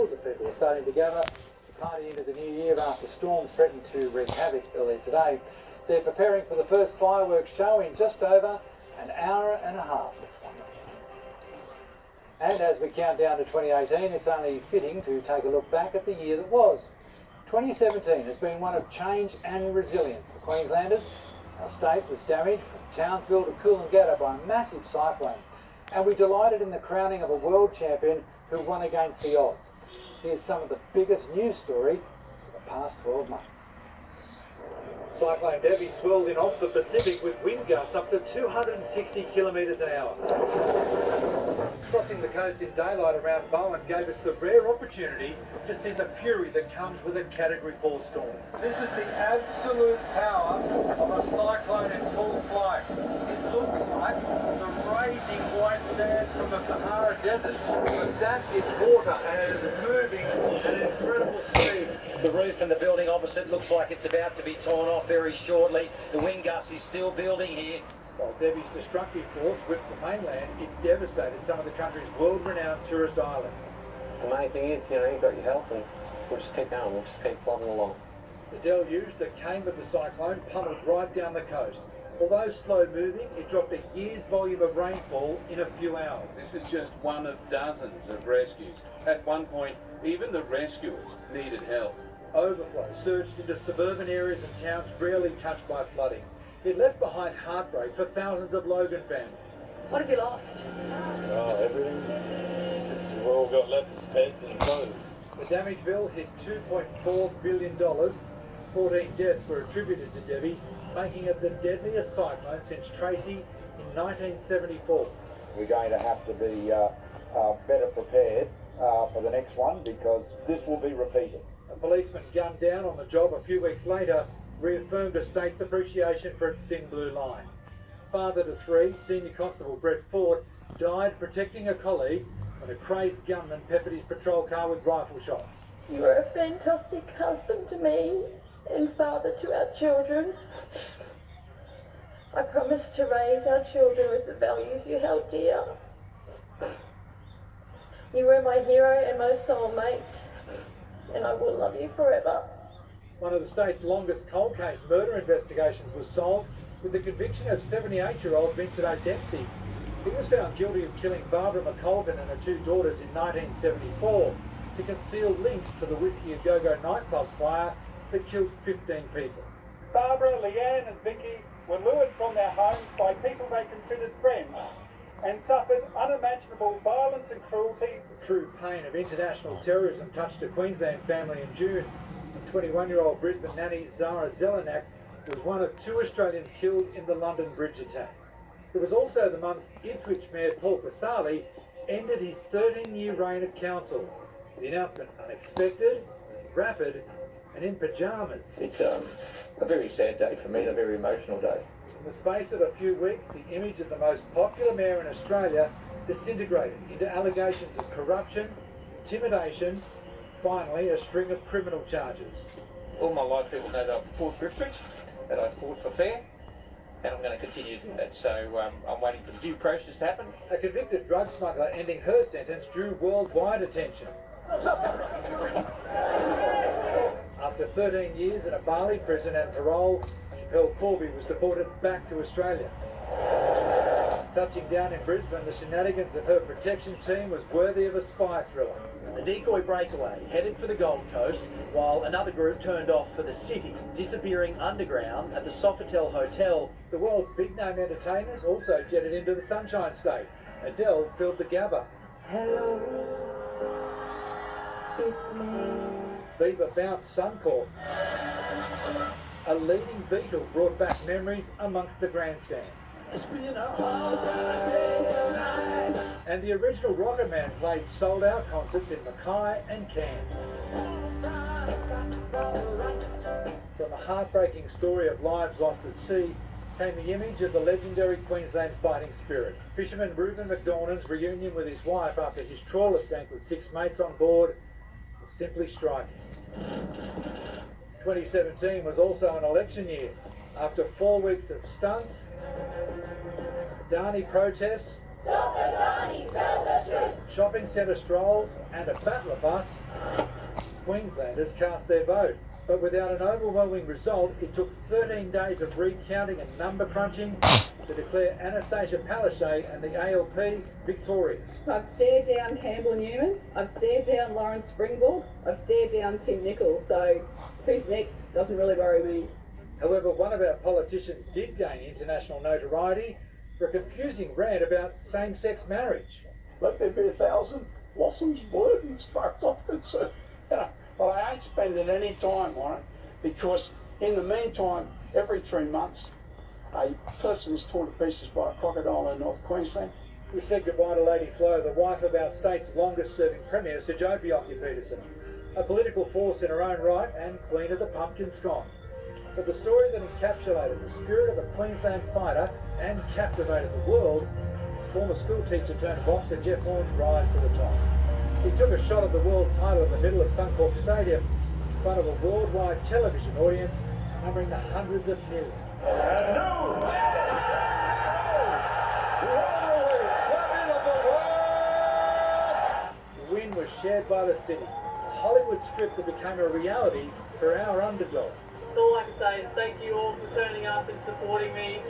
Of people are starting to gather to party into the new year after storms threatened to wreak havoc earlier today. They're preparing for the first fireworks show in just over an hour and a half. And as we count down to 2018, it's only fitting to take a look back at the year that was. 2017 has been one of change and resilience for Queenslanders. Our state was damaged from Townsville to Coolangatta by a massive cyclone, and we delighted in the crowning of a world champion who won against the odds. Here's some of the biggest news stories of the past 12 months. Cyclone Debbie swirled in off the Pacific with wind gusts up to 260 kilometres an hour. Crossing the coast in daylight around Bowen gave us the rare opportunity to see the fury that comes with a Category 4 storm. This is the absolute power of a cyclone in full flight. It looks like the raging white sands from the Sahara Desert, but that is water and it is moving at an incredible speed. The roof in the building opposite looks like it's about to be torn off very shortly. The wind gust is still building here. While Debbie's destructive force whipped the mainland, it devastated some of the country's world-renowned tourist islands. The main thing is, you've got your help, and we'll just keep going, we'll just keep plodding along. The deluge that came with the cyclone pummeled right down the coast. Although slow-moving, it dropped a year's volume of rainfall in a few hours. This is just one of dozens of rescues. At one point, even the rescuers needed help. Overflow surged into suburban areas and towns rarely touched by flooding. It left behind heartbreak for thousands of Logan families. What have you lost? Oh, everything. Just we've all got left is pets and clothes. The damage bill hit $2.4 billion. 14 deaths were attributed to Debbie, making it the deadliest cyclone since Tracy in 1974. We're going to have to be better prepared for the next one because this will be repeated. A policeman gunned down on the job a few weeks later reaffirmed the state's appreciation for its thin blue line. Father to three, Senior Constable Brett Ford, died protecting a colleague when a crazed gunman peppered his patrol car with rifle shots. You were a fantastic husband to me and father to our children. I promised to raise our children with the values you held dear. You were my hero and my soulmate, and I will love you forever. One of the state's longest cold case murder investigations was solved with the conviction of 78-year-old Vincent O. Dempsey. He was found guilty of killing Barbara McColgan and her two daughters in 1974 to conceal links to the Whiskey A Go-Go nightclub fire that killed 15 people. Barbara, Leanne and Vicky were lured from their homes by people they considered friends and suffered unimaginable violence and cruelty. The true pain of international terrorism touched a Queensland family in June. 21-year-old Brisbane nanny Zara Zelenak was one of two Australians killed in the London Bridge attack. It was also the month Ipswich Mayor Paul Casale ended his 13-year reign at council. The announcement unexpected, rapid, and in pyjamas. It's a very sad day for me, and a very emotional day. In the space of a few weeks, the image of the most popular mayor in Australia disintegrated into allegations of corruption, intimidation, finally a string of criminal charges. All my life people know that I fought for Ipswich, that I fought for fair, and I'm going to continue to do that. So I'm waiting for the due process to happen. A convicted drug smuggler ending her sentence drew worldwide attention. After 13 years in a Bali prison and parole, Chappelle Corby was deported back to Australia. Touching down in Brisbane, the shenanigans of her protection team was worthy of a spy thriller. A decoy breakaway headed for the Gold Coast, while another group turned off for the city, disappearing underground at the Sofitel Hotel. The world's big-name entertainers also jetted into the Sunshine State. Adele filled the Gabba. Hello, it's me. Bieber bounced Suncorp. A leading Beatle brought back memories amongst the grandstands. It's been a hard day. And the original Rocket Man played sold-out concerts in Mackay and Cairns. From a heartbreaking story of lives lost at sea came the image of the legendary Queensland fighting spirit. Fisherman Reuben McDornand's reunion with his wife after his trawler sank with 6 mates on board was simply striking. 2017 was also an election year. After 4 weeks of stunts, Adani protests, shopping centre strolls and a battler bus, Queenslanders cast their vote. But without an overwhelming result, it took 13 days of recounting and number crunching to declare Anastasia Palaszczuk and the ALP victorious. I've stared down Campbell Newman, I've stared down Lawrence Springborn, I've stared down Tim Nichols, so who's next doesn't really worry me. However, one of our politicians did gain international notoriety for a confusing rant about same-sex marriage. Let there be 1,000 blossoms bloom as far as I'm concerned. But I ain't spending any time on it because in the meantime, every 3 months, a person is torn to pieces by a crocodile in North Queensland. We said goodbye to Lady Flo, the wife of our state's longest-serving Premier, Sir Joe Peterson, a political force in her own right and Queen of the Pumpkin Scone. But the story that encapsulated the spirit of a Queensland fighter and captivated the world, former schoolteacher turned boxer Jeff Horn's rise to the top. He took a shot at the world title in the middle of Suncorp Stadium in front of a worldwide television audience numbering the hundreds of millions. And new champion of the world! The win was shared by the city, a Hollywood script that became a reality for our underdog. All I can say is thank you all for turning up and supporting me.